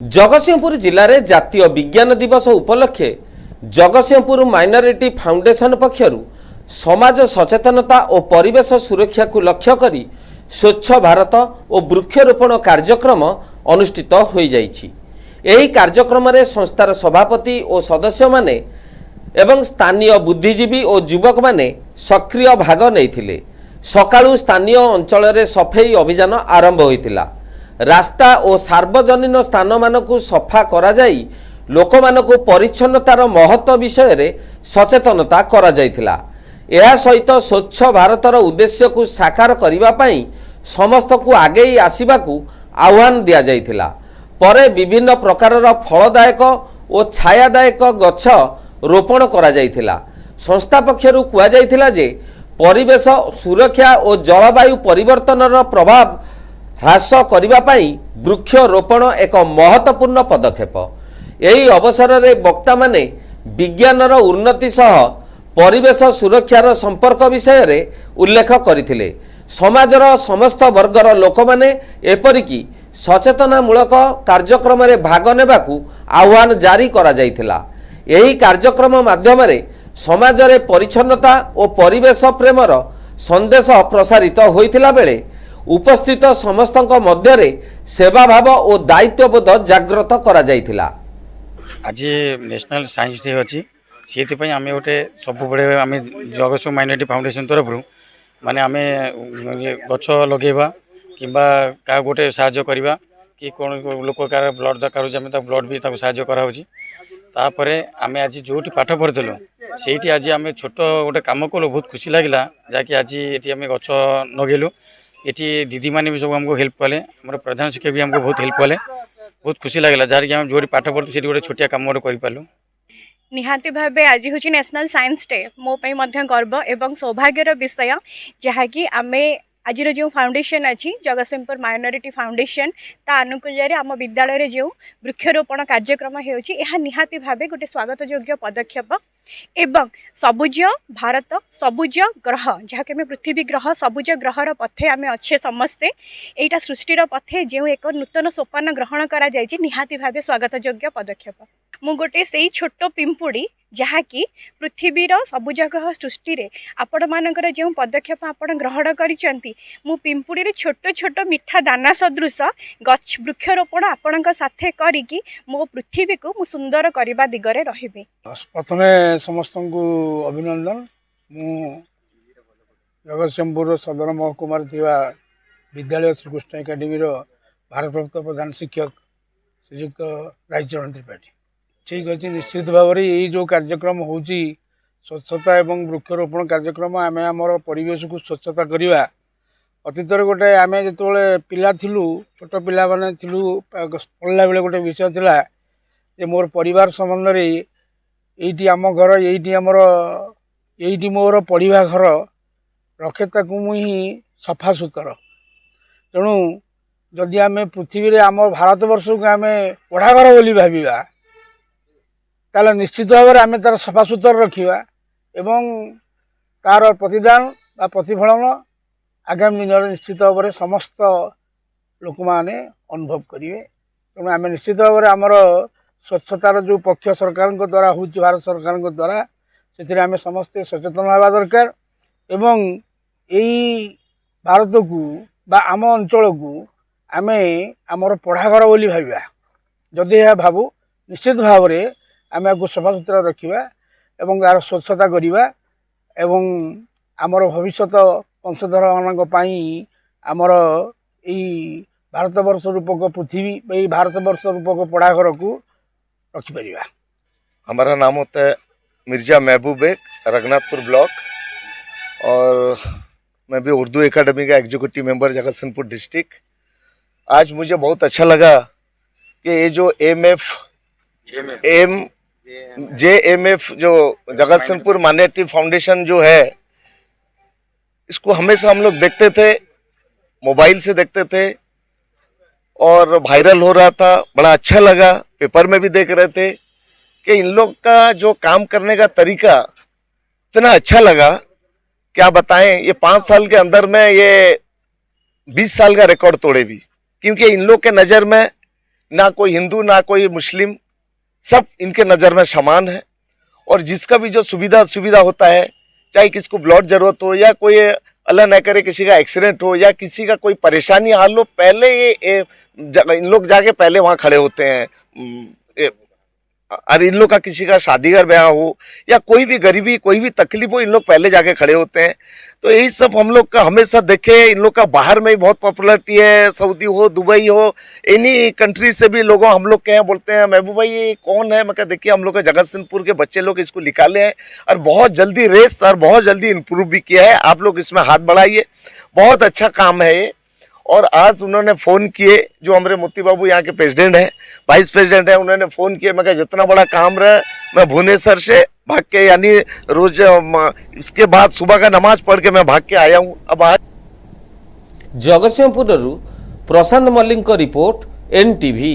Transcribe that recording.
जगतसिंहपुर जिले में जातीय विज्ञान दिवस उपलक्षे जगतसिंहपुर माइनॉरिटी फाउंडेशन पक्षरु समाज सचेतनता और परिवेश सुरक्षा को लक्ष्य करी स्वच्छ भारत और वृक्षरोपण कार्यक्रम अनुष्ठित हो जाइछि। एही कार्यक्रम रे संस्थार सभापति और सदस्य माने एवं स्थानीय बुद्धिजीवी और युवक माने सक्रिय भाग नैथिले। सकाळु स्थानीय अंचल रे सफाई अभियान आरंभ होइतिला। रास्ता और सार्वजनिक स्थान मानकु सफा करा जाई लोक मानकु परिच्छन्नतार महत्व विषय रे सचेतनता करा जाइतिला। एहा सहित स्वच्छ भारतर उद्देश्य को साकार करिबा पई समस्त को आगे आसीबाकू आह्वान दिया जाइतिला। परे विभिन्न प्रकारर फलदायक और छायादायक गछ रोपण करा जाइतिला। संस्था पक्षरु कुआ जाइतिला जे परिवेश सुरक्षा और जलवायु परिवर्तनर प्रभाव ह्रास करिबा पई वृक्षरोपण एक महत्वपूर्ण पदक्षेप। यही अवसर रे वक्ता माने विज्ञानर उन्नति सह परिवेश सुरक्षार संपर्क विषय रे उल्लेख करथिले। समाजर समस्त वर्गर लोक माने एपरिकी सचेतनामूलक कार्यक्रम रे भाग नेबाकू आह्वान जारी करा जाइथिला। यही कार्यक्रम माध्यम रे समाज रे परिच्छन्नता और परिवेश प्रेमर संदेश प्रसारित होइथिला बेले उपस्थित समस्तक मध्य सेवा भाव और दायित्वबोध जागृत करा जाइथिला। आज नेशनल साइंस डे अच्छी से आम गोटे सब आम जगतसिंह माइनॉरिटी फाउंडेशन तरफ माने आम गछ लगेबा किंबा क्या गोटे साहाय्य करवा कि कौन लोक कार ब्लड दरकार हो ब्लड भी साहाय्य कराऊँगी। तापर आम आज जो पाठ पढ़िलु से आज आम छोट गोटे कम कलु बहुत खुशी लगे जहाँकि आज ये आम गछ लगेलु। ये दीदी मैंने भी सब हमको हेल्प कले हमारे प्रधान शिक्षक भी हमको बहुत हेल्प कले। बहुत खुशी लगे जहाँ कि जो पाठ पढ़ु से गोटे छोटिया कम गोटे कर निहाती भावे आज हूँ नेशनल साइंस डे मो गर्व एवं सौभाग्यर विषय जहाँकि आम आज जो फाउंडेशन अच्छी जगतसिंहपुर माइनॉरिटी फाउंडेशन ता अनुकूल आम विद्यालय जो वृक्षरोपण कार्यक्रम हो निहाती भावे गोटे स्वागत योग्य पदक्षेप एवं सबुज भारत सबुज ग्रह जहाँकि आम पृथ्वी ग्रह सबुज ग्रहर पथे आम अच्छे समस्ते यहाँ सृष्टिर पथे जो एक नूतन सोपान ग्रहण करा जायछि निहाती भावे स्वागत योग्य पदक्षेप। मु गोटे से छोट पिंपुड़ी जहाँकि पृथ्वीर सबुज ग्रह सृष्टि रे आपण मानकर जो पदक्षेप आपण ग्रहण करिसेंती मु पिंपुड़ी रे छोट छोट मिठा दाना सदृश गछ वृक्षरोपण आपण साथे करिकी मो पृथ्वी को मु सुंदर करबा दिगरे रहिबे। प्रथम समस्त को अभिनंदन। मु जगतसिंहपुर सदर महकुमार थिबा विद्यालय श्रीकृष्ण एकाडेमी भारप्राप्त प्रधान शिक्षक श्रीयुक्त रायचरण त्रिपाठी ठीक अच्छे। निश्चित भाव में यही जो कार्यक्रम हो स्वच्छता एवं वृक्षरोपण कार्यक्रम आम आमर परिवेश को स्वच्छता करवा अतीत गोटे आम जो पिला थिलु छोट पिला माने थिलु पढ़ला बेले गोटे विषय थिला जे मोर परिवार संबंध रे एइटी आम घर एइटी आमर एइटी मोर पढ़िबा घर रखे ताकू मुही सफा सुतर। तेणु जदि आम पृथ्वी रे आम भारत वर्ष को आम पढ़ा घर बोली भाविबा ताले निश्चित भाव में आम तार सफा सुतर रखा एवं तार प्रतिदान बा प्रतिफलन आगामी दिन में निश्चित भाव में समस्त लोक मैंने अनुभव करेंगे। तेणु आम निश्चित भाव में आमर स्वच्छतार जो पक्ष सरकार द्वारा हो भारत सरकार द्वारा से आम समस्ते सचेतन हवा दरकार एवं यही भारत को बा आम अंचल को आम आमर पढ़ाघर बोली भाविबा जदि यह भावु निश्चित भाव में आम को सफा सुतरा रखा एवं यार स्वच्छता करवा एवं आमर भविष्य वंशधर मानी आमर यही भारतवर्ष रूपक पृथ्वी यही भारतवर्ष रूपक पढ़ाघर को रखिपर। हमारा नाम होता है मिर्जा महबूब बेग, रघुनाथपुर ब्लॉक, और मैं भी उर्दू एकेडमी का एग्जीक्यूटिव मेंबर जगतसिंहपुर डिस्ट्रिक्ट। आज मुझे बहुत अच्छा लगा कि ये जो JMF जो जगतसिंहपुर माइनॉरिटी फाउंडेशन जो है इसको हमेशा हम लोग देखते थे, मोबाइल से देखते थे और वायरल हो रहा था। बड़ा अच्छा लगा, पेपर में भी देख रहे थे कि इन लोग का जो काम करने का तरीका इतना अच्छा लगा क्या बताएं। ये 5 साल के अंदर में ये 20 साल का रिकॉर्ड तोड़े भी, क्योंकि इन लोग के नज़र में ना कोई हिंदू ना कोई मुस्लिम, सब इनके नज़र में समान है। और जिसका भी जो सुविधा होता है, चाहे किसको ब्लड जरूरत हो या कोई अल्लाह न करे किसी का एक्सीडेंट हो या किसी का कोई परेशानी हाल हो, पहले इन लोग जाके पहले वहाँ खड़े होते हैं। और इन लोग का किसी का शादी का ब्याह हो या कोई भी गरीबी कोई भी तकलीफ हो, इन लोग पहले जाके खड़े होते हैं। तो यही सब हम लोग का हमेशा देखे। इन लोग का बाहर में ही बहुत पॉपुलरिटी है, सऊदी हो दुबई हो, इन्हीं कंट्री से भी लोगों हम लोग के यहाँ बोलते हैं महबूब भाई ये कौन है। मैं कहा देखिए हम लोग के जगत सिंहपुर के बच्चे लोग इसको निकाले हैं और बहुत जल्दी रेस और बहुत जल्दी इम्प्रूव भी किया है। आप लोग इसमें हाथ बढ़ाइए, बहुत अच्छा काम है ये। और आज उन्होंने फ़ोन किए, जो हमारे मोती बाबू यहाँ के प्रेसिडेंट हैं, वाइस प्रेसिडेंट हैं, उन्होंने फ़ोन किए। मैं कहा जितना बड़ा काम रहा, मैं भुवनेश्वर से भाग के यानी रोज इसके बाद सुबह का नमाज पढ़ के मैं भाग के आया हूँ। अब आज जगतसिंहपुर प्रशांत मल्लिक रिपोर्ट, NTV।